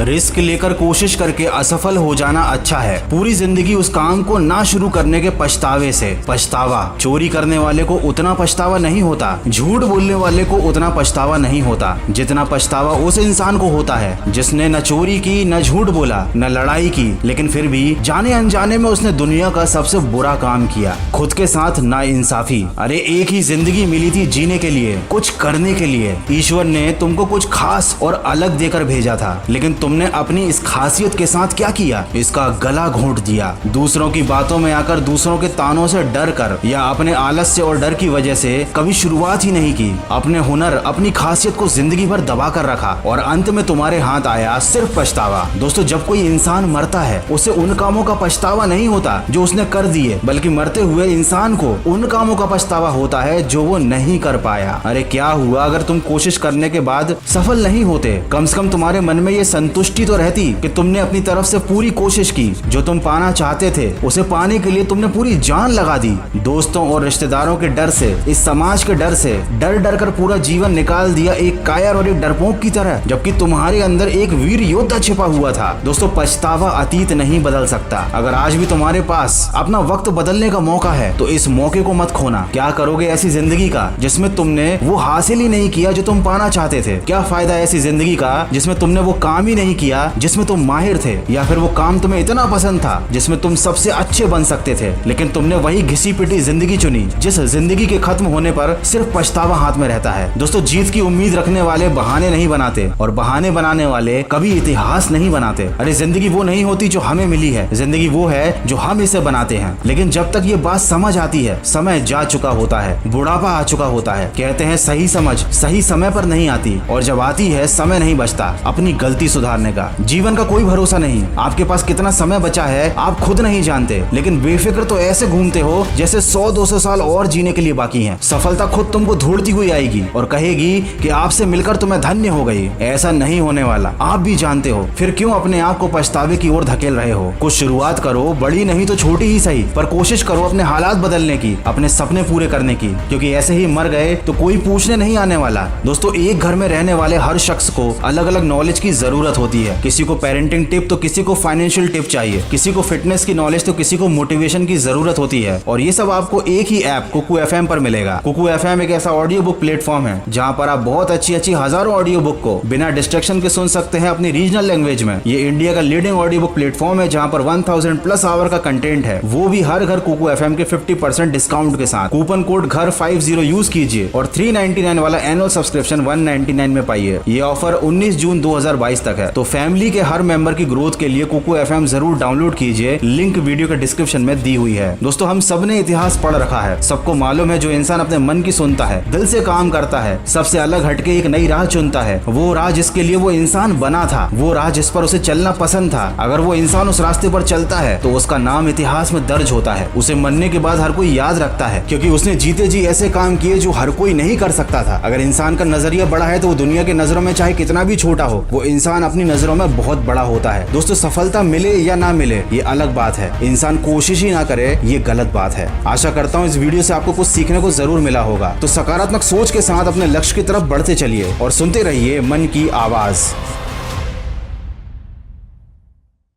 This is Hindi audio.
रिस्क लेकर कोशिश करके असफल हो जाना अच्छा है, पूरी जिंदगी उस काम को ना शुरू करने के पछतावे से। पछतावा चोरी करने वाले को उतना पछतावा नहीं होता, झूठ बोलने वाले को उतना पछतावा नहीं होता जितना पछतावा उस इंसान को होता है जिसने न चोरी की, न झूठ बोला, न लड़ाई की, लेकिन फिर भी जाने अनजाने में उसने दुनिया का सबसे बुरा काम किया, खुद के साथ नाइंसाफी। अरे एक ही जिंदगी मिली थी जीने के लिए, कुछ करने के लिए। ईश्वर ने तुमको कुछ खास और अलग देकर भेजा था, लेकिन तुमने अपनी इस खासियत के साथ क्या किया? इसका गला घोंट दिया। दूसरों की बातों में आकर, दूसरों के तानों से डर कर या अपने आलस्य और डर की वजह से कभी शुरुआत ही नहीं की। अपने हुनर, अपनी खासियत को जिंदगी भर दबा कर रखा और अंत में तुम्हारे हाथ आया सिर्फ पछतावा। दोस्तों, जब कोई इंसान मरता है उसे उन कामों का पछतावा नहीं होता जो उसने कर दिए, बल्कि मरते हुए इंसान को उन कामों का पछतावा होता है जो वो नहीं कर पाया। अरे क्या हुआ अगर तुम कोशिश करने के बाद सफल नहीं होते? कम से कम तुम्हारे मन में ये संतुष्टि तो रहती कि तुमने अपनी तरफ से पूरी कोशिश की, जो तुम पाना चाहते थे उसे पाने के लिए तुमने पूरी जान लगा दी। दोस्तों और रिश्तेदारों के डर से, इस समाज के डर से डर डर कर पूरा जीवन निकाल दिया एक कायर और एक डरपोक की तरह, जबकि तुम्हारे अंदर एक वीर योद्धा छिपा हुआ था। दोस्तों, पछतावा अतीत नहीं बदल सकता। अगर आज भी तुम्हारे पास अपना वक्त बदलने का मौका है तो इस मौके को मत खोना। क्या करोगे ऐसी जिंदगी का जिसमें तुमने वो हासिल ही नहीं किया जो तुम पाना चाहते थे? क्या फायदा ऐसी जिंदगी का जिसमें तुमने वो काम ही नहीं किया जिसमें तुम माहिर थे, या फिर वो काम तुम्हें इतना पसंद था जिसमें तुम सबसे अच्छे बन सकते थे, लेकिन तुमने वही घिसी पिटी जिंदगी चुनी जिस जिंदगी के खत्म होने पर सिर्फ पछतावा हाथ में रहता है। दोस्तों, जीत की उम्मीद रखने वाले बहाने नहीं बनाते और बहाने बनाने वाले कभी इतिहास नहीं बनाते। अरे जिंदगी वो नहीं होती जो हमें मिली है, जिंदगी वो है जो हम इसे बनाते हैं। लेकिन जब तक ये बात समझ आती है, समय जा चुका होता है, बुढ़ापा आ चुका होता है। कहते हैं सही समझ सही समय पर नहीं आती, और जब आती है समय नहीं बचता अपनी गलती सुधारने का। जीवन का कोई भरोसा नहीं, आपके पास कितना समय बचा है आप खुद नहीं जानते, लेकिन बेफिक्र तो ऐसे घूमते हो जैसे 100-200 साल और जीने के लिए बाकी हैं। सफलता खुद तुमको ढूंढती हुई आएगी और कहेगी कि आपसे मिलकर तुम्हें धन्य हो गई। ऐसा नहीं होने वाला, आप भी जानते हो। फिर क्यों अपने आप को पछतावे की ओर धकेल रहे हो? कुछ शुरुआत करो, बड़ी नहीं तो छोटी ही सही, पर कोशिश करो अपने हालात बदलने की, अपने सपने पूरे करने की, क्योंकि ऐसे ही मर गए तो कोई पूछने नहीं आने वाला। दोस्तों, एक घर में रहने वाले हर शख्स को अलग अलग नॉलेज की जरूरत होती है। किसी को पेरेंटिंग टिप तो किसी को फाइनेंशियल टिप चाहिए, किसी को फिटनेस की नॉलेज तो किसी को मोटिवेशन की जरूरत होती है, और ये सब आपको एक ही ऐप कुकू FM पर मिलेगा। कुकू FM एक ऐसा ऑडियो बुक प्लेटफॉर्म है जहाँ पर आप बहुत अच्छी हजारों ऑडियो बुक को बिना डिस्ट्रैक्शन के सुन सकते हैं अपनी रीजनल लैंग्वेज में। ये इंडिया का लीडिंग ऑडियो बुक प्लेटफॉर्म है जहाँ पर 1000+ आवर का कंटेंट है, वो भी हर घर कुकू FM के 50% डिस्काउंट के साथ। कूपन कोड घर50 यूज कीजिए और 399 वाला एनुअल सब्सक्रिप्शन 199 में पाइए। ये ऑफर 19 जून 2022 तक है। तो फैमिली के हर मेंबर की ग्रोथ के लिए कुकू FM जरूर डाउनलोड कीजिए, लिंक वीडियो के डिस्क्रिप्शन में दी हुई है। दोस्तों, हम सब ने इतिहास पढ़ रखा है, सबको मालूम है जो इंसान अपने मन की सुनता है, दिल से काम करता है, सबसे अलग हटके एक नई राह चुनता है, वो राह जिसके लिए वो इंसान बना था, वो राह जिस पर उसे चलना पसंद था, अगर वो इंसान उस रास्ते पर चलता है तो उसका नाम इतिहास में दर्ज होता है। उसे मरने के बाद हर कोई याद रखता है, क्योंकि उसने जीते जी ऐसे काम किए जो हर कोई नहीं कर सकता था। अगर इंसान का नजरिया बड़ा है तो वो दुनिया की नजरों में चाहे कितना भी छोटा हो, वो इंसान अपनी नजरों में बहुत बड़ा होता है। दोस्तों, सफलता मिले या ना मिले ये अलग बात है, इंसान कोशिश ही ना करे ये गलत बात है। आशा करता हूँ इस वीडियो से आपको कुछ सीखने को जरूर मिला होगा। तो सकारात्मक सोच के साथ अपने लक्ष्य की तरफ बढ़ते चलिए और सुनते रहिए मन की आवाज।